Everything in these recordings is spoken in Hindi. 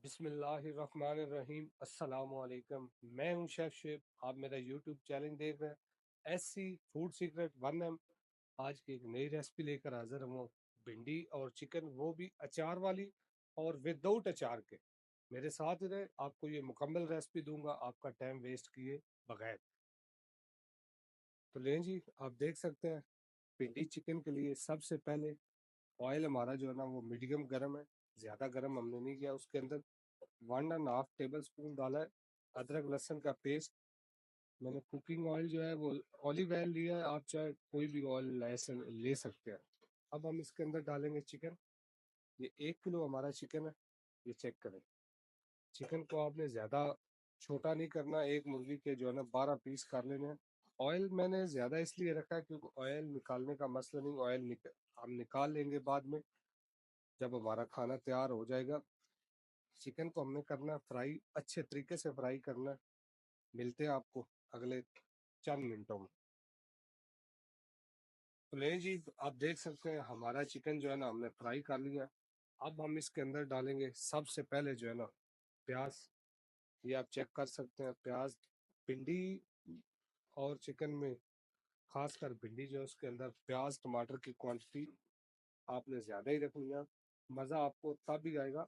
बिस्मिल्लाहिर्रहमानिर्रहीम अस्सलाम वालेकुम। मैं हूं शेफ शेफ। आप मेरा यूट्यूब चैनल देख रहे हैं, एससी फूड सीक्रेट 1M। आज की एक नई रेसिपी लेकर हाजिर हूँ, भिंडी और चिकन, वो भी अचार वाली और विदाउट अचार के। मेरे साथ ही रहे, आपको ये मुकम्मल रेसिपी दूंगा आपका टाइम वेस्ट किए बगैर। तो लें जी, आप देख सकते हैं भिंडी चिकन के लिए सबसे पहले ऑयल हमारा जो है ना वो मीडियम गर्म है, ज़्यादा गर्म हमने नहीं किया। उसके अंदर 1.5 टेबल स्पून डाला है अदरक लहसुन का पेस्ट। मैंने कुकिंग ऑयल जो है वो ऑलिव ऑयल लिया है, आप चाहे कोई भी ऑयल ले सकते हैं। अब हम इसके अंदर डालेंगे चिकन। ये 1 किलो हमारा चिकन है, ये चेक करें। चिकन को आपने ज़्यादा छोटा नहीं करना, एक मुर्गी के जो है ना 12 पीस कर लेने हैं। ऑयल मैंने ज़्यादा इसलिए रखा है क्योंकि ऑयल निकालने का मसला नहीं, हम निकाल लेंगे बाद में जब हमारा खाना तैयार हो जाएगा। चिकन को हमने करना फ्राई, अच्छे तरीके से फ्राई करना। मिलते हैं आपको अगले चंद मिनटों में। तो ले जी, आप देख सकते हैं हमारा चिकन जो है ना हमने फ्राई कर लिया। अब हम इसके अंदर डालेंगे सबसे पहले जो है ना प्याज। ये आप चेक कर सकते हैं प्याज। भिंडी और चिकन में खासकर भिंडी जो है उसके अंदर प्याज टमाटर की क्वांटिटी आपने ज़्यादा ही रखनी है। मज़ा आपको तब भी आएगा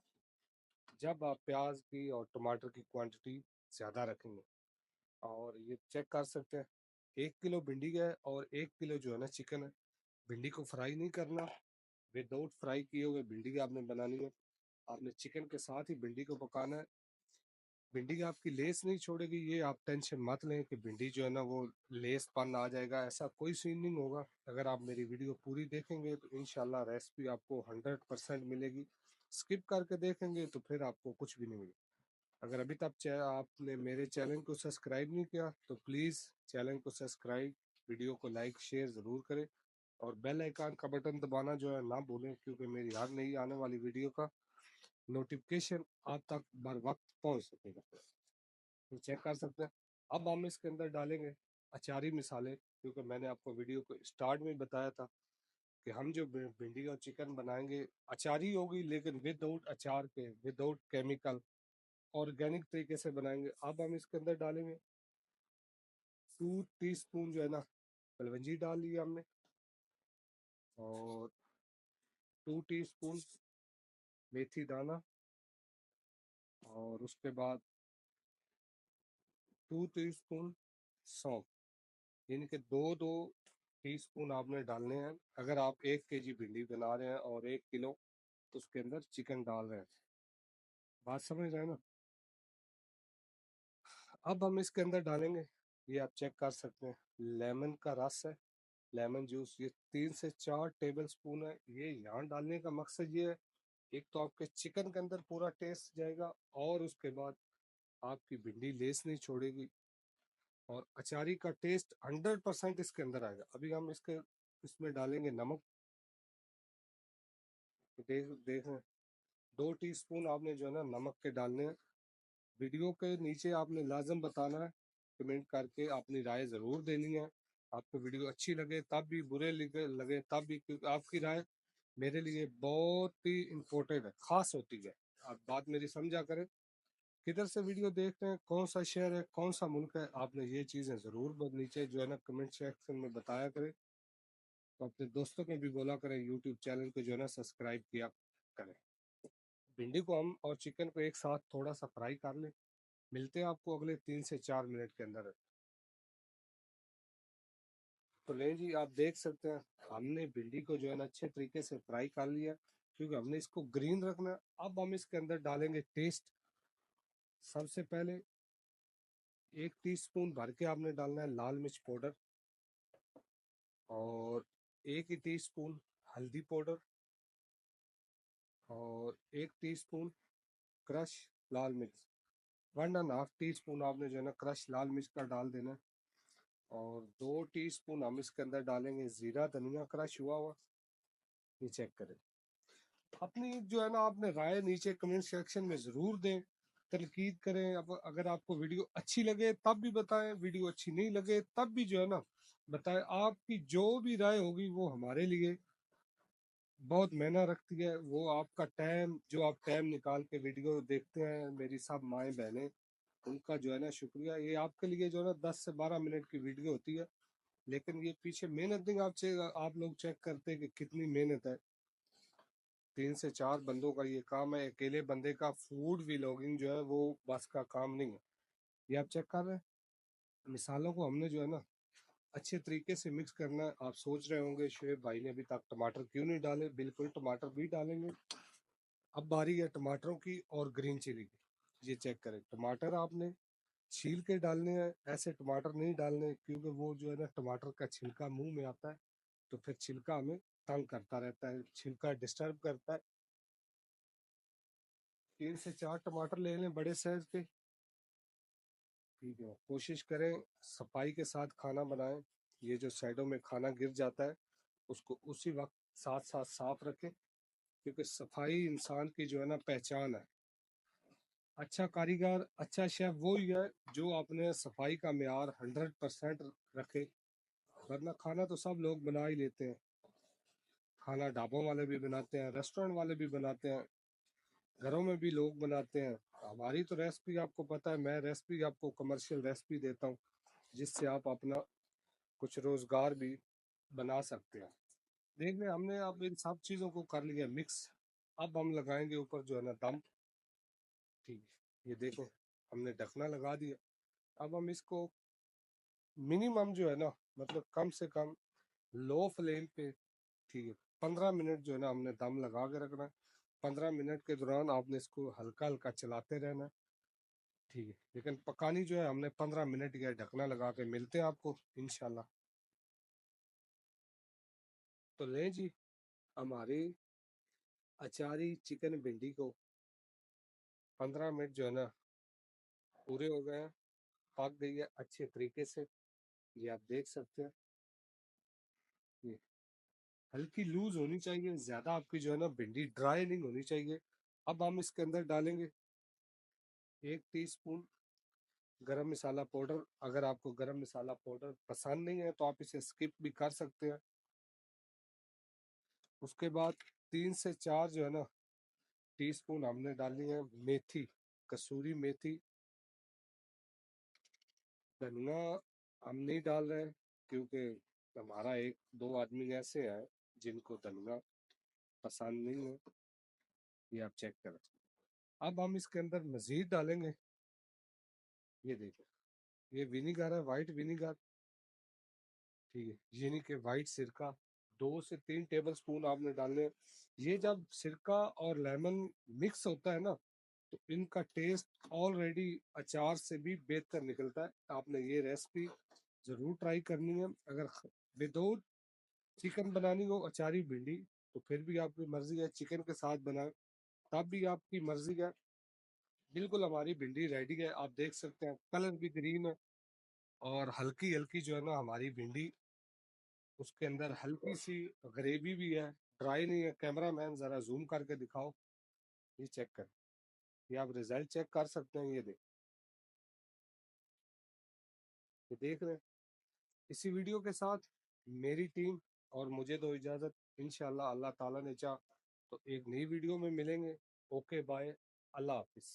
जब आप प्याज की और टमाटर की क्वांटिटी ज़्यादा रखेंगे। और ये चेक कर सकते हैं 1 किलो भिंडी है और 1 किलो जो है ना चिकन है। भिंडी को फ्राई नहीं करना, विदाउट फ्राई किए हुए भिंडी आपने बनानी है। आपने चिकन के साथ ही भिंडी को पकाना है। भिंडी आपकी लेस नहीं छोड़ेगी, ये आप टेंशन मत लें कि भिंडी जो है ना वो लेस पन आ जाएगा, ऐसा कोई सीन नहीं होगा। अगर आप मेरी वीडियो पूरी देखेंगे तो इंशाल्लाह रेसिपी आपको 100% मिलेगी। स्किप करके देखेंगे तो फिर आपको कुछ भी नहीं मिलेगा। अगर अभी तक आपने मेरे चैनल को सब्सक्राइब नहीं किया तो प्लीज़ चैनल को सब्सक्राइब, वीडियो को लाइक शेयर ज़रूर करें और बेल आइकन का बटन दबाना जो है ना भूलें, क्योंकि मेरी हर नई आने वाली वीडियो का नोटिफिकेशन आप तक बर वक्त पहुँच सकेगा। तो चेक कर सकते हैं। अब हम इसके अंदर डालेंगे अचारी मसाले, क्योंकि मैंने आपको वीडियो को स्टार्ट में बताया था कि हम जो भिंडी और चिकन बनाएंगे अचारी होगी, लेकिन विदाउट अचार के, विदाउट केमिकल, ऑर्गेनिक तरीके से बनाएंगे। अब हम इसके अंदर डालेंगे 2 टीस्पून जो है ना कलवंजी डाल लिया हमने, और 2 टीस्पून मेथी दाना, और उसके बाद 2 टीस्पून सौंफ। यानी कि दो दो टीस्पून आपने डालने हैं अगर आप 1 केजी भिंडी बना रहे हैं और 1 किलो तो उसके अंदर चिकन डाल रहे हैं। बात समझ रहे हैं ना। अब हम इसके अंदर डालेंगे, ये आप चेक कर सकते हैं, लेमन का रस है, लेमन जूस। ये 3 से 4 टेबल स्पून है। ये यहाँ डालने का मकसद ये है, एक तो आपके चिकन के अंदर पूरा टेस्ट जाएगा और उसके बाद आपकी भिंडी लेस नहीं छोड़ेगी और अचारी का टेस्ट 100% इसके अंदर आएगा। अभी हम इसमें डालेंगे नमक। देख देखें 2 टीस्पून आपने जो है ना नमक के डालने हैं। वीडियो के नीचे आपने लाजम बताना है, कमेंट करके अपनी राय ज़रूर देनी है। आपको वीडियो अच्छी लगे तब भी, बुरे लगे तब भी, क्योंकि आपकी राय मेरे लिए बहुत ही इम्पोर्टेंट है, खास होती है। आप बात मेरी समझा करें, किधर से वीडियो देख रहे हैं, कौन सा शहर है, कौन सा मुल्क है, आपने ये चीज़ें ज़रूर नीचे जो है ना कमेंट सेक्शन में बताया करें। तो अपने दोस्तों को भी बोला करें यूट्यूब चैनल को जो है ना सब्सक्राइब किया करें। भिंडी को हम और चिकन को एक साथ थोड़ा सा फ्राई कर लें। मिलते हैं आपको अगले 3 से 4 मिनट के अंदर। तो ले जी, आप देख सकते हैं हमने भिंडी को जो है ना अच्छे तरीके से फ्राई कर लिया, क्योंकि हमने इसको ग्रीन रखना है। अब हम इसके अंदर डालेंगे टेस्ट। सबसे पहले 1 टीस्पून भर के आपने डालना है लाल मिर्च पाउडर, और 1 ही टीस्पून हल्दी पाउडर, और 1 टीस्पून क्रश लाल मिर्च। 1.5 टीस्पून आपने जो है ना क्रश लाल मिर्च का डाल देना है, और 2 टीस्पून हम इसके अंदर डालेंगे जीरा धनिया क्रश हुआ हुआ। ये चेक करें। अपनी जो है ना आपने राय नीचे कमेंट सेक्शन में ज़रूर दें, तनकीद करें। अब अगर आपको वीडियो अच्छी लगे तब भी बताएं, वीडियो अच्छी नहीं लगे तब भी जो है ना बताएं। आपकी जो भी राय होगी वो हमारे लिए बहुत मेहनत रखती है वो। आपका टाइम, जो आप टाइम निकाल के वीडियो देखते हैं, मेरी सब माएँ बहनें, उनका जो है ना शुक्रिया। ये आपके लिए जो है ना 10 से 12 मिनट की वीडियो होती है, लेकिन ये पीछे मेहनत नहीं, आप लोग चेक करते हैं कि कितनी मेहनत है। 3 से 4 बंदों का ये काम है। अकेले बंदे का फूड व्लॉगिंग जो है वो बस का काम नहीं है। ये आप चेक कर रहे हैं, मिसालों को हमने जो है ना अच्छे तरीके से मिक्स करना है। आप सोच रहे होंगे शुएब भाई ने अभी तक टमाटर क्यों नहीं डाले? बिल्कुल टमाटर भी डालेंगे। अब बारी है टमाटरों की और ग्रीन चिली की। ये चेक करें, टमाटर आपने छील के डालने हैं, ऐसे टमाटर नहीं डालने, क्योंकि वो जो है ना टमाटर का छिलका मुंह में आता है, तो फिर छिलका हमें तंग करता रहता है, छिलका डिस्टर्ब करता है। 3 से 4 टमाटर ले लें बड़े साइज के। ठीक है, कोशिश करें सफाई के साथ खाना बनाएं। ये जो साइडों में खाना गिर जाता है, उसको उसी वक्त साथ साथ साफ रखें, क्योंकि सफाई इंसान की जो है ना पहचान है। अच्छा कारीगर, अच्छा शेफ वो ही है जो अपने सफाई का मेयार 100% रखे। वरना खाना तो सब लोग बना ही लेते हैं। खाना ढाबों वाले भी बनाते हैं, रेस्टोरेंट वाले भी बनाते हैं, घरों में भी लोग बनाते हैं। हमारी तो रेसिपी आपको पता है, मैं रेसिपी आपको कमर्शियल रेसिपी देता हूँ, जिससे आप अपना कुछ रोजगार भी बना सकते हैं। देख रहे हमने अब इन सब चीज़ों को कर लिया मिक्स। अब हम लगाएंगे ऊपर जो है ना दम। ठीक है, ये देखो हमने ढकना लगा दिया। अब हम इसको मिनिमम जो है ना, मतलब कम से कम लो फ्लेम पे, ठीक है, 15 मिनट जो है ना हमने दम लगा के रखना है। 15 मिनट के दौरान आपने इसको हल्का हल्का चलाते रहना है। ठीक है, लेकिन पकानी जो है हमने 15 मिनट या ढकना लगा के। मिलते हैं आपको इंशाल्लाह। तो लें जी, हमारी अचारी चिकन भिंडी को 15 मिनट जो है ना पूरे हो गए हैं, पक गई है अच्छे तरीके से। ये आप देख सकते हैं। ये हल्की लूज होनी चाहिए, ज्यादा आपकी जो है ना भिंडी ड्राई नहीं होनी चाहिए। अब हम इसके अंदर डालेंगे 1 टीस्पून गरम मसाला पाउडर। अगर आपको गरम मसाला पाउडर पसंद नहीं है तो आप इसे स्किप भी कर सकते हैं। उसके बाद 3 से 4 जो है ना टीस्पून हमने डाली है मेथी, कसूरी मेथी। धनिया हम नहीं डाल रहे हैं, क्योंकि हमारा एक दो आदमी ऐसे हैं जिनको धनिया पसंद नहीं है। ये आप चेक करें। अब हम इसके अंदर मजीद डालेंगे, ये देखो, ये विनीगर है, वाइट विनीगर। ठीक है, यानी कि वाइट सिरका 2 से 3 टेबल स्पून आपने डालने हैं। ये जब सिरका और लेमन मिक्स होता है ना, तो इनका टेस्ट ऑलरेडी अचार से भी बेहतर निकलता है। आपने ये रेसिपी ज़रूर ट्राई करनी है। अगर विदाउट चिकन बनानी हो अचारी भिंडी, तो फिर भी आपकी मर्जी है, चिकन के साथ बनाए तब भी आपकी मर्जी है। बिल्कुल हमारी भिंडी रेडी है, आप देख सकते हैं कलर भी ग्रीन है, और हल्की हल्की जो है ना हमारी भिंडी, उसके अंदर हल्की सी ग्रेवी भी है, ड्राई नहीं है। कैमरा मैन जरा जूम करके दिखाओ, ये चेक कर, ये आप रिजल्ट चेक कर सकते हैं। ये देख रहे हैं। इसी वीडियो के साथ मेरी टीम और मुझे दो इजाज़त। इंशाल्लाह अल्लाह ताला ने चाह तो एक नई वीडियो में मिलेंगे। ओके बाय, अल्लाह हाफिज़।